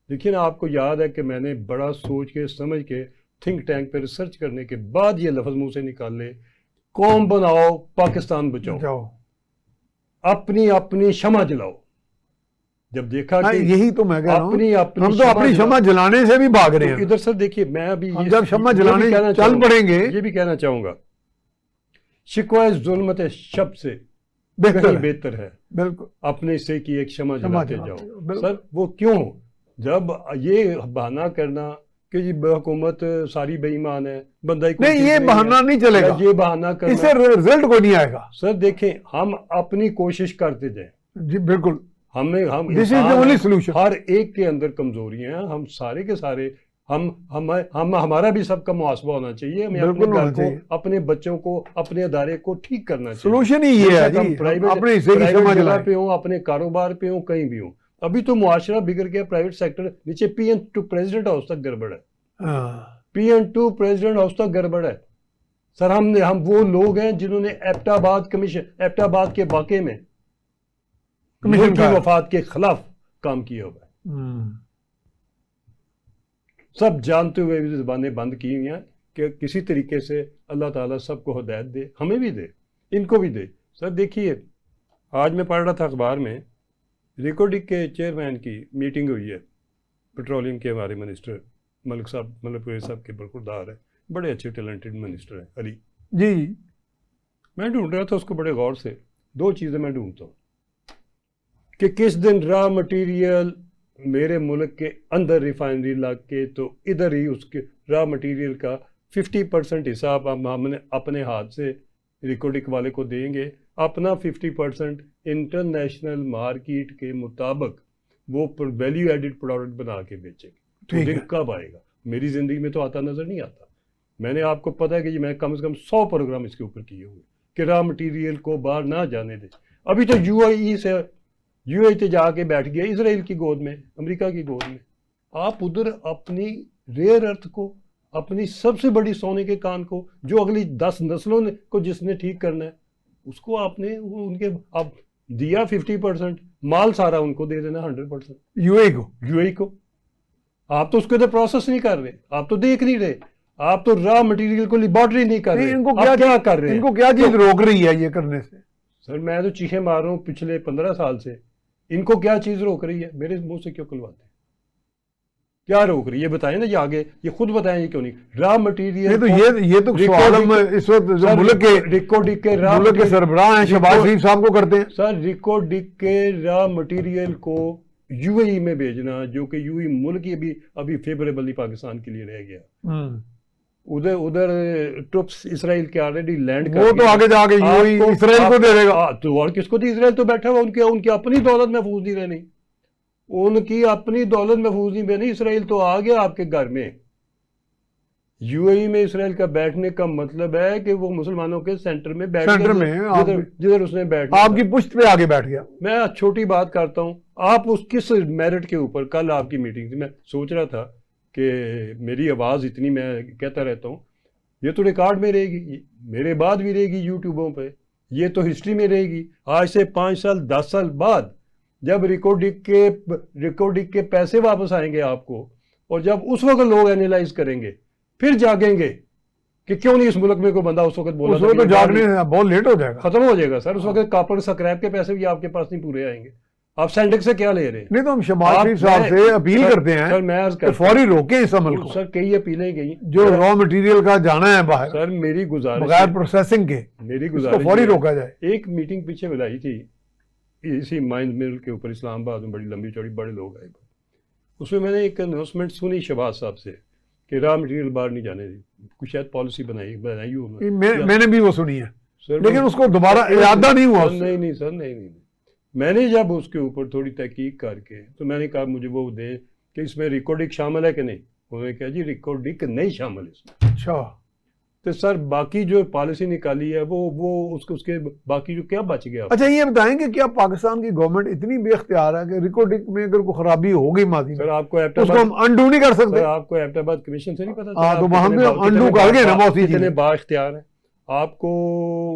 دیکھیے نا, آپ کو یاد ہے کہ میں نے بڑا سوچ کے سمجھ کے تھنک ٹینک پہ ریسرچ کرنے کے بعد یہ لفظ منہ سے نکال لے, قوم بناؤ پاکستان بچاؤ, اپنی شمع جلاؤ. جب دیکھا کہ یہی تو میں کہہ رہا ہوں, ہم تو اپنی شمع جلانے سے بھی بھاگ رہے ہیں. ادھر سر دیکھیے, میں ابھی جب شمع جلانے چل پڑیں گے, یہ بھی کہنا چاہوں گا, شکوہ ظلمت شب سے بہتر ہے بالکل اپنے سے کی ایک شمع جلاتے جاؤ. سر وہ کیوں, جب یہ بہانہ کرنا کہ جی حکومت ساری بے ایمان ہے, بندہ نہیں, یہ بہانہ نہیں چلے گا, یہ بہانہ کرنا, اس سے رزلٹ کوئی نہیں آئے گا. سر دیکھیں, ہم اپنی کوشش کرتے جائیں. جی بالکل, ہم ہر ایک کے اندر کمزوری ہیں, ہم سارے کے سارے, ہمارا بھی سب کا محاسبہ ہونا چاہیے. ہمیں اپنے گھر کو, اپنے بچوں کو, اپنے ادارے کو ٹھیک کرنا چاہیے. سولوشن ہی یہ ہے جی, پرائیویٹ جگہ پہ ہوں, اپنے کاروبار پہ ہوں, کہیں بھی ہوں. ابھی تو معاشرہ بگڑ گیا, پرائیویٹ سیکٹر نیچے PN2 پریزیڈنٹ ہاؤس تک گڑبڑ ہے. PN2 پریزیڈنٹ ہاؤس تک گڑبڑ ہے. سر ہم وہ لوگ ہیں جنہوں نے ایبٹ آباد کے واقعے میں کمیشن کی وفات کے خلاف کام کیا ہوا ہے. سب جانتے ہوئے بھی زبانیں بند کی ہوئی ہیں کہ کسی طریقے سے اللہ تعالیٰ سب کو ہدایت دے, ہمیں بھی دے, ان کو بھی دے. سر دیکھیے, آج میں پڑھ رہا تھا اخبار میں, ریکارڈنگ کے چیئرمین کی میٹنگ ہوئی ہے, پیٹرولیم کے ہمارے منسٹر ملک صاحب, ملک پوری صاحب کے برخوردار ہیں, بڑے اچھے ٹیلنٹڈ منسٹر ہیں, علی جی. میں ڈھونڈ رہا تھا اس کو بڑے غور سے. 2 چیزیں میں ڈھونڈتا ہوں کہ کس دن را مٹیریل میرے ملک کے اندر ریفائنری لگ کے, تو ادھر ہی اس کے را مٹیریل کا 50% حساب ہم نے اپنے ہاتھ سے ریکارڈنگ والے کو دیں گے, اپنا 50% انٹرنیشنل مارکیٹ کے مطابق وہ ویلیو ایڈڈ پروڈکٹ بنا کے بیچیں گے. تو دن کب آئے گا؟ میری زندگی میں تو آتا نظر نہیں آتا. میں نے آپ کو پتا ہے کہ میں کم سے کم 100 پروگرام اس کے اوپر کیے ہوئے کہ را مٹیریل کو باہر نہ جانے دیں. ابھی تو یو اے جا کے بیٹھ گیا اسرائیل کی گود میں, امریکہ کی گود میں. آپ ادھر اپنی ریئر ارتھ کو, اپنی سب سے بڑی سونے کے کان کو, جو اگلی 10 نسلوں کو جس نے ٹھیک کرنا ہے, اس کو آپ نے ان کے آپ دیا 50%, مال سارا ان کو دے دینا 100%. یو اے کو آپ تو اس کے اندر پروسیس نہیں کر رہے, آپ تو دیکھ نہیں رہے, آپ تو را مٹیریل کو لیبارٹری نہیں کر رہے. ان کو کیا کر رہے ہیں, ان کو کیا چیز روک رہی ہے یہ کرنے سے؟ سر میں تو چیخیں مار رہا ہوں پچھلے 15 سال سے, ان کو کیا چیز روک رہی ہے؟ میرے منہ سے کیوں کھلواتے ہیں؟ کیا روک رہی ہے؟ یہ بتائیں نا, یہ آگے یہ خود بتائیں یہ کیوں نہیں. را مٹیریل یہ تو سوال ہم اس وقت ملک کے سربراہ ہیں شہباز شریف صاحب کو کرتے ہیں. سر ریکارڈنگ کے را مٹیریل کو یو اے ای میں بھیجنا جو کہ یو اے ملک ہی ابھی فیوریبلی پاکستان کے لیے رہ گیا. ادھر ٹروپس اسرائیل کے آلریڈی لینڈ وہ تو آگے جا کے یو اے اسرائیل کو دے گا. تو اور کس کو دی؟ اسرائیل تو بیٹھا ہوا ان کی اپنی دولت محفوظ نہیں رہنی, ان کی اپنی دولت محفوظ نہیں رہنی. اسرائیل تو آ گیا آپ کے گھر میں. یو اے ای میں اسرائیل کا بیٹھنے کا مطلب ہے کہ وہ مسلمانوں کے سینٹر میں بیٹھ گیا, جدھر اس نے بیٹھنا آپ کی پشت پہ آگے بیٹھ گیا. میں چھوٹی بات کرتا ہوں, آپ اس کس میرٹ کے اوپر, کل آپ کی میٹنگ تھی, میں سوچ رہا تھا کہ میری آواز اتنی, میں کہتا رہتا ہوں یہ تو ریکارڈ میں رہے گی, میرے بعد بھی رہے گی یوٹیوبوں پہ, یہ تو ہسٹری میں رہے گی. آج سے 5 سال 10 سال بعد جب ریکارڈنگ کے پیسے واپس آئیں گے آپ کو, اور جب اس وقت لوگ اینالائز کریں گے, پھر جاگیں گے کہ کیوں نہیں اس ملک میں کوئی بندہ اس وقت بولا. اس وقت تو جاگنے بہت لیٹ ہو جائے گا, ختم ہو جائے گا سر. اس وقت کاپر سکریپ کے پیسے بھی آپ کے پاس نہیں پورے آئیں گے. آپ سینڈک سے کیا لے رہے ہیں؟ نہیں تو ہم شمال شریف صاحب سے اپیل کرتے ہیں کہ فوری روکیں اس عمل کو. سر کئی اپیلیں گئی, جو را مٹیریل کا جانا ہے باہر, سر میری گزارش, بغیر پروسیسنگ کے, میری اس کو گزارش فوری روکا جائے. ایک میٹنگ پیچھے بلائی تھی اسی مائنز مل کے اوپر اسلام آباد میں, بڑی لمبی چوڑی بڑے لوگ آئے. اس میں نے ایک اناؤنسمنٹ سنی شہباز صاحب سے کہ را مٹیریل باہر نہیں جانے دی, کچھ شاید پالیسی بنائی میں نے بھی وہ سنی ہے, لیکن اس کو دوبارہ ارادہ نہیں ہوا. نہیں سر, نہیں. میں نے جب اس کے اوپر تھوڑی تحقیق کر کے, تو میں نے کہا مجھے وہ دیں کہ اس میں ریکارڈنگ شامل ہے کہ نہیں. انہوں نے کہا جی ریکارڈنگ نہیں شامل ہے اس میں. اچھا. تو سر باقی جو پالیسی نکالی ہے وہ اس کے باقی جو کیا بچ گیا. اچھا یہ بتائیں کہ کیا پاکستان کی گورنمنٹ اتنی بے اختیار ہے کہ ریکارڈنگ میں اگر کوئی خرابی ہو گئی ماضی میں, سر آپ کو اس کو ہم انڈو نہیں کر سکتے؟ آپ کو ایبٹ آباد کمیشن سے نہیں پتا ہاں تو وہاں پہ انڈو کر گئے نا بہت سی کتنے با اختیار ہیں. آپ کو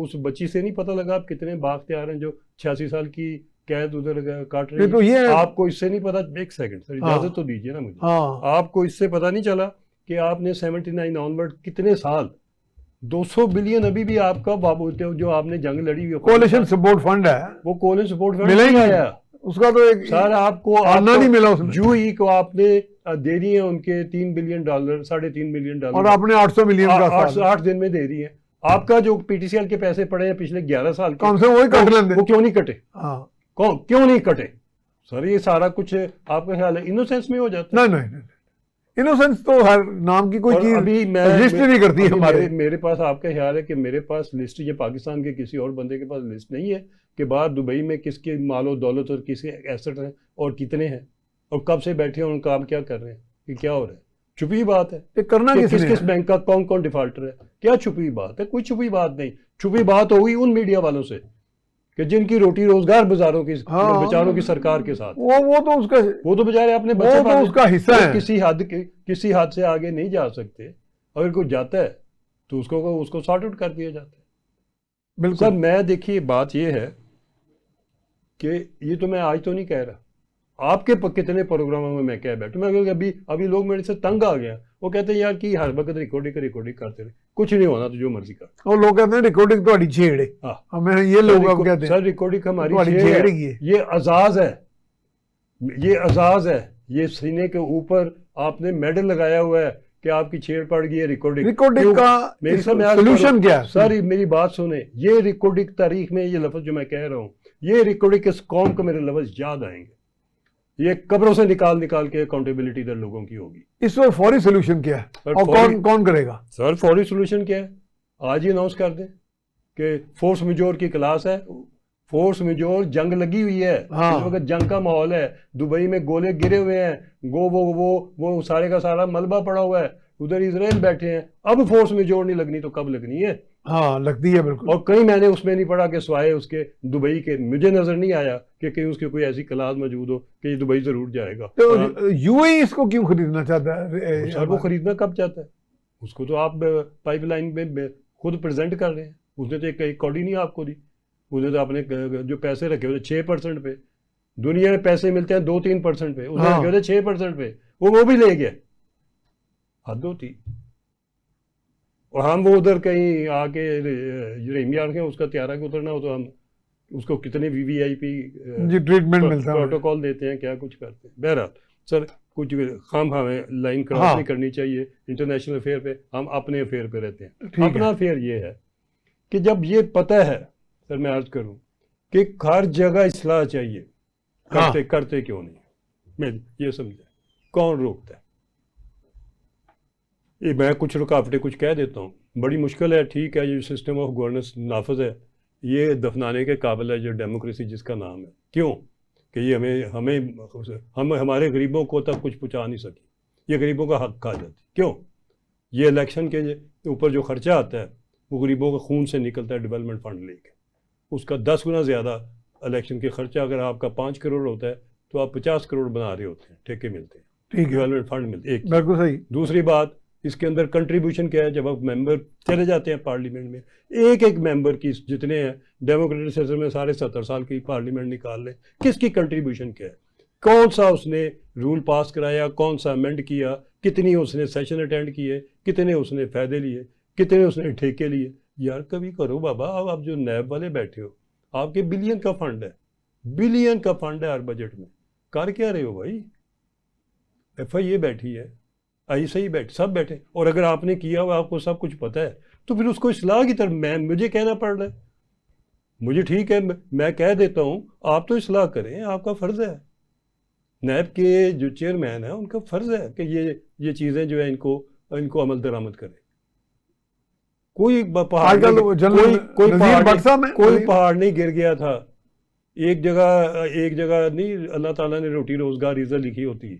اس بچی سے نہیں پتا لگا آپ کتنے با اختیار ہیں جو 86 سال کی قید ادھر کاٹ رہی تو یہ آپ کو اس سے نہیں پتا. ایک سیکنڈ سر اجازت تو دیجیے نا مجھے. آپ کو اس سے پتا نہیں چلا کہ آپ نے 79 آنورڈ کتنے سال 200 بلین ابھی بھی آپ کا جو آپ نے جنگ لڑی ہوئی کولیشن سپورٹ فنڈ ہے, وہ کولیشن سپورٹ فنڈ نہیں آیا اس کا تو ایک سر. آپ کو نہیں ملا اس میں. یو ای کو آپ نے دے دی ہیں ان کے $3 بلین, $3.5 بلین, اور آپ نے 800 ملین کا 8 دن میں دے دی ہیں. آپ کا جو پی ٹی سی ایل کے پیسے پڑے ہیں پچھلے 11 سال کے, کم سے وہی کٹ لیں, وہ کیوں نہیں کٹے؟ کیوں نہیں کٹے سر؟ یہ سارا کچھ آپ کا خیال ہے انوسینس میں ہو جاتا ہے؟ نہیں انوسینس تو ہر نام کی کوئی چیز ابھی لسٹ نہیں کرتی ہے ہمارے. میرے پاس آپ کا خیال ہے کہ میرے پاس لسٹ, یہ پاکستان کے کسی اور بندے کے پاس لسٹ نہیں ہے کہ باہر دبئی میں کس کے مال و دولت اور کس کے ایسٹ ہیں اور کتنے ہیں اور کب سے بیٹھے ہیں, ان کام کیا کر رہے ہیں, یہ کیا ہو رہا ہے؟ چھپی بات ہے. کرنا کس بینک کا کون ڈیفالٹر ہے, کیا چھپی بات ہے؟ کوئی چھپی بات نہیں. چھپی بات ہوگی ان میڈیا والوں سے کہ جن کی روٹی روزگار بازاروں کی بیچاروں کی سرکار کے ساتھ. وہ تو بیچارے اپنے بچے اس کا حصہ ہے. کسی حد سے آگے نہیں جا سکتے. اگر کوئی جاتا ہے تو اس کو سارٹ آؤٹ کر دیا جاتا ہے. بالکل سر میں دیکھیے بات یہ ہے کہ یہ تو میں آج تو نہیں کہہ رہا, آپ کے کتنے پروگراموں میں کہہ بیٹھوں میں. ابھی لوگ میرے سے تنگ آ گیا, وہ کہتے ہیں یار کہ ہر وقت ریکارڈنگ کرتے رہے, کچھ نہیں ہونا تو جو مرضی کر. اور لوگ کہتے ہیں ریکارڈنگ تو ہماری چھیڑ ہے. ہمیں یہ لوگ اب کہتے ہیں سر ریکارڈنگ ہماری چھیڑ ہے, یہ اعزاز ہے, یہ اعزاز ہے. یہ سینے کے اوپر آپ نے میڈل لگایا ہوا ہے کہ آپ کی چھیڑ پڑ گئی ہے ریکارڈنگ کا سولوشن کیا ہے؟ سر میری بات سنیں, یہ ریکارڈنگ تاریخ میں یہ لفظ جو میں کہہ رہا ہوں, یہ ریکارڈنگ اس قوم کو میرے لفظ یاد آئیں گے. یہ قبروں سے نکال کے اکاؤنٹیبلٹی در لوگوں کی ہوگی. اس وقت فوری سولوشن کیا ہے اور کون کرے گا؟ سر فوری سولوشن کیا ہے؟ آج ہی اناؤنس کر دیں کہ فورس میجور کی کلاس ہے. فورس میجور, جنگ لگی ہوئی ہے, اس وقت جنگ کا ماحول ہے. دبئی میں گولے گرے ہوئے ہیں, وہ سارے کا سارا ملبہ پڑا ہوا ہے, ادھر اسرائیل بیٹھے ہیں. اب فورس میجور نہیں لگنی تو کب لگنی ہے؟ ہاں لگتی ہے بالکل. اور کہیں میں نے اس میں نہیں پڑھا کہ سوائے اس کے دبئی کے, مجھے نظر نہیں آیا کہ کہیں اس کی کوئی ایسی کلاس موجود ہو کہ یہ دبئی ضرور جائے گا. تو یو اے اس کو کیوں خریدنا چاہتا ہے؟ سر وہ خریدنا کب چاہتا ہے؟ اس کو تو آپ پائپ لائن میں خود پریزنٹ کر رہے ہیں. اس نے تو ایک کوڈی نہیں آپ کو دی. اس نے تو اپنے جو پیسے رکھے ہوئے 6% پہ, دنیا میں پیسے ملتے ہیں 2-3% پہ, اس نے رکھے ہوئے 6% پہ, وہ بھی لے گیا. حد ہوتی. اور ہم وہ ادھر کہیں آ کے رحیمیار کے اس کا تیارہ کے اترنا ہو تو ہم اس کو کتنے VIP ٹریٹمنٹ ملتا ہے, پروٹوکال دیتے ہیں, کیا کچھ کرتے ہیں. بہرحال سر کچھ خام ہمیں لائن کراس نہیں کرنی چاہیے انٹرنیشنل افیئر پہ. ہم اپنے افیئر پہ رہتے ہیں. اپنا افیئر یہ ہے کہ جب یہ پتہ ہے سر, میں عرض کروں کہ ہر جگہ اصلاح چاہیے, کرتے کیوں نہیں؟ میں یہ سمجھا کون روکتا ہے؟ یہ میں کچھ رکاوٹیں کچھ کہہ دیتا ہوں، بڑی مشکل ہے، ٹھیک ہے، یہ سسٹم آف گورننس نافذ ہے، یہ دفنانے کے قابل ہے جو ڈیموکریسی جس کا نام ہے. کیوں کہ یہ ہم ہمارے غریبوں کو تک کچھ پہنچا نہیں سکی، یہ غریبوں کا حق کھا جاتی. کیوں؟ یہ الیکشن کے اوپر جو خرچہ آتا ہے وہ غریبوں کے خون سے نکلتا ہے ڈیولپمنٹ فنڈ لے کے، اس کا 10 گنا زیادہ الیکشن کے خرچہ اگر آپ کا 5 کروڑ ہوتا ہے تو آپ 50 کروڑ بنا رہے ہوتے ہیں، ٹھیکے ملتے ہیں، ٹھیک ہے، ڈیولپمنٹ فنڈ ملتے ہیں. بالکل صحیح. دوسری بات اس کے اندر کنٹریبیوشن کیا ہے؟ جب آپ ممبر چلے جاتے ہیں پارلیمنٹ میں، ایک ممبر کی جتنے ہیں ڈیموکریٹک سسٹم میں سارے 70 سال کی پارلیمنٹ نکال لیں، کس کی کنٹریبیوشن کیا ہے؟ کون سا اس نے رول پاس کرایا، کون سا امینڈ کیا، کتنی اس نے سیشن اٹینڈ کیے، کتنے اس نے فائدے لیے، کتنے اس نے ٹھیکے لیے. یار کبھی کرو بابا. اب آپ جو نیب والے بیٹھے ہو، آپ کے بلین کا فنڈ ہے، بلین کا فنڈ ہے ہر بجٹ میں، کر کیا رہے ہو بھائی؟ ایف آئی اے بیٹھی ہے، ایسے ہی سب بیٹھے، اور اگر آپ نے کیا ہوا آپ کو سب کچھ پتہ ہے تو پھر اس کو اصلاح کی طرف مجھے کہنا پڑ رہا ہے. مجھے ٹھیک ہے، میں کہہ دیتا ہوں، آپ تو اصلاح کریں، آپ کا فرض ہے. نیب کے جو چیئرمین ہیں ان کا فرض ہے کہ یہ چیزیں جو ہیں ان کو عمل درآمد کریں. کوئی پہاڑ نہیں گر گیا تھا. ایک جگہ نہیں اللہ تعالیٰ نے روٹی روزگار رزق لکھی ہوتی ہے.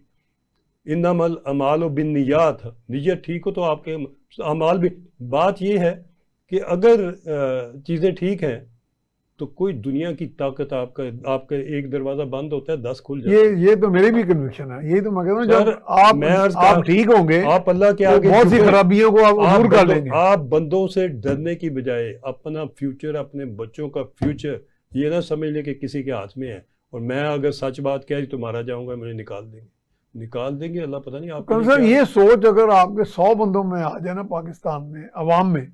انما الاعمال بالنیات، نیت ٹھیک ہو تو آپ کے اعمال بھی. بات یہ ہے کہ اگر چیزیں ٹھیک ہیں تو کوئی دنیا کی طاقت آپ کا ایک دروازہ بند ہوتا ہے 10 کھل جاتا ہے. یہ تو میری بھی کنوکشن ہے. یہی تو میں کہتا ہوں جب آپ ٹھیک ہوں گے آپ اللہ کے آگے بہت سی خرابیوں کو آپ دور کر لیں گے. آپ بندوں سے ڈرنے کی بجائے اپنا فیوچر، اپنے بچوں کا فیوچر یہ نہ سمجھ لیں کہ کسی کے ہاتھ میں ہے، اور میں اگر سچ بات کہہ تو مارا جاؤں گا، مجھے نکال دیں گے اللہ پتہ نہیں آپ کو. یہ سوچ اگر آپ کے 100 بندوں میں آ جائے نا پاکستان میں عوام میں،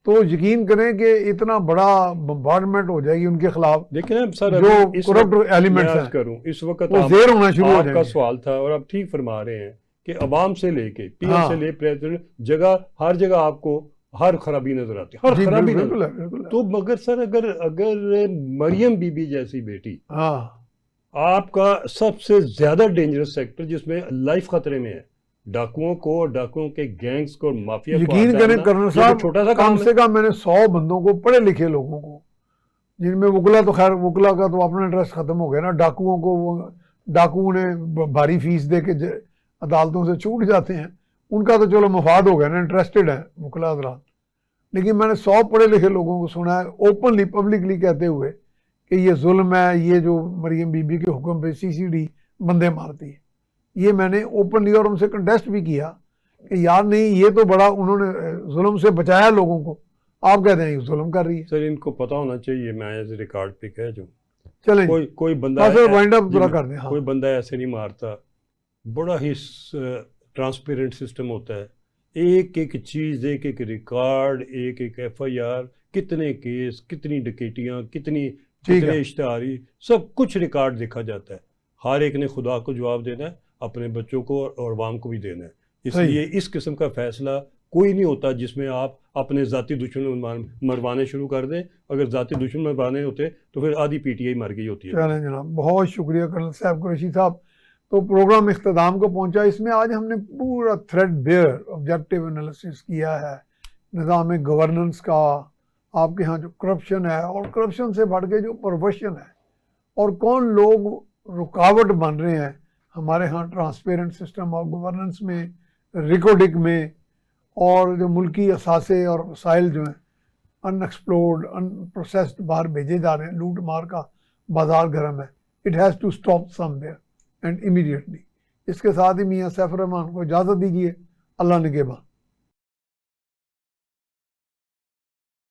تو یقین کریں کہ اتنا بڑا بمبارڈمنٹ ہو جائے گی ان کے خلاف. لیکن سر جو کرپٹ ایلیمنٹس ہیں کروں اس وقت وہ زیر ہونا شروع ہو جائیں گے. آپ کا سوال تھا اور آپ ٹھیک فرما رہے ہیں کہ عوام سے لے کے پی ایم سے لے پریزیڈنٹ ہر جگہ آپ کو ہر خرابی نظر آتی ہے، ہر خرابی نظر. تو مگر سر اگر مریم بی بی جیسی بیٹی آپ کا سب سے زیادہ ڈینجرس سیکٹر جس میں لائف خطرے میں ہے، ڈاکوؤں کو اور ڈاکوؤں کے گینگز کو اور مافیا کو، یقین کریں کرنل صاحب چھوٹا سا کم سے کم میں نے 100 بندوں کو، پڑھے لکھے لوگوں کو، جن میں وکلا تو خیر وکلا کا تو اپنا انٹرسٹ ختم ہو گیا نا، ڈاکوؤں کو ڈاکو نے بھاری فیس دے کے عدالتوں سے چھوٹ جاتے ہیں، ان کا تو چلو مفاد ہو گیا نا، انٹرسٹڈ ہیں وکلا حضرات. لیکن میں نے 100 پڑھے لکھے لوگوں کو سنا ہے اوپنلی پبلکلی کہتے ہوئے کہ یہ ظلم ہے، یہ جو مریم بی بی کے حکم پہ CCD بندے مارتی ہے. یہ میں نے اوپنلی اور ان سے کنٹیسٹ بھی کیا کہ یار نہیں، یہ تو بڑا انہوں نے ظلم سے بچایا لوگوں کو، آپ کہتے ہیں ظلم کر رہی ہے. سر ان کو پتا ہونا چاہیے، میں ایز ریکارڈ پہ کہہ جو چلیں کوئی بندہ وائنڈ اپ پورا کر دیں. کوئی بندہ ایسے نہیں مارتا، بڑا ہی ٹرانسپیرنٹ سسٹم ہوتا ہے. ایک چیز، ایک ریکارڈ، ایک FIR، کتنے کیس، کتنی ڈکیٹیاں، کتنے اشتہاری، سب کچھ ریکارڈ دیکھا جاتا ہے. ہر ایک نے خدا کو جواب دینا ہے، اپنے بچوں کو اور عوام کو بھی دینا ہے. اس لیے اس قسم کا فیصلہ کوئی نہیں ہوتا جس میں آپ اپنے ذاتی دشمن مروانے شروع کر دیں. اگر ذاتی دشمن مروانے ہوتے تو پھر آدھی PTI مر گئی ہوتی ہے. چلیں جناب، بہت شکریہ کرنل صاحب قریشی صاحب. تو پروگرام اختتام کو پہنچا. اس میں آج ہم نے پورا تھریڈ بیئر آبجیکٹیو انالیسس کیا ہے نظام گورننس کا، آپ کے ہاں جو کرپشن ہے اور کرپشن سے بڑھ کے جو پروفیشن ہے، اور کون لوگ رکاوٹ بن رہے ہیں ہمارے ہاں ٹرانسپیرنٹ سسٹم آف گورننس میں، ریکارڈنگ میں، اور جو ملکی اثاثے اور وسائل جو ہیں ان ایکسپلورڈ ان پروسیسڈ باہر بھیجے جا رہے ہیں، لوٹ مار کا بازار گرم ہے. It has to stop somewhere and immediately. اس کے ساتھ ہی میاں سیف الرحمان کو اجازت دیجیے. اللہ نگہبان.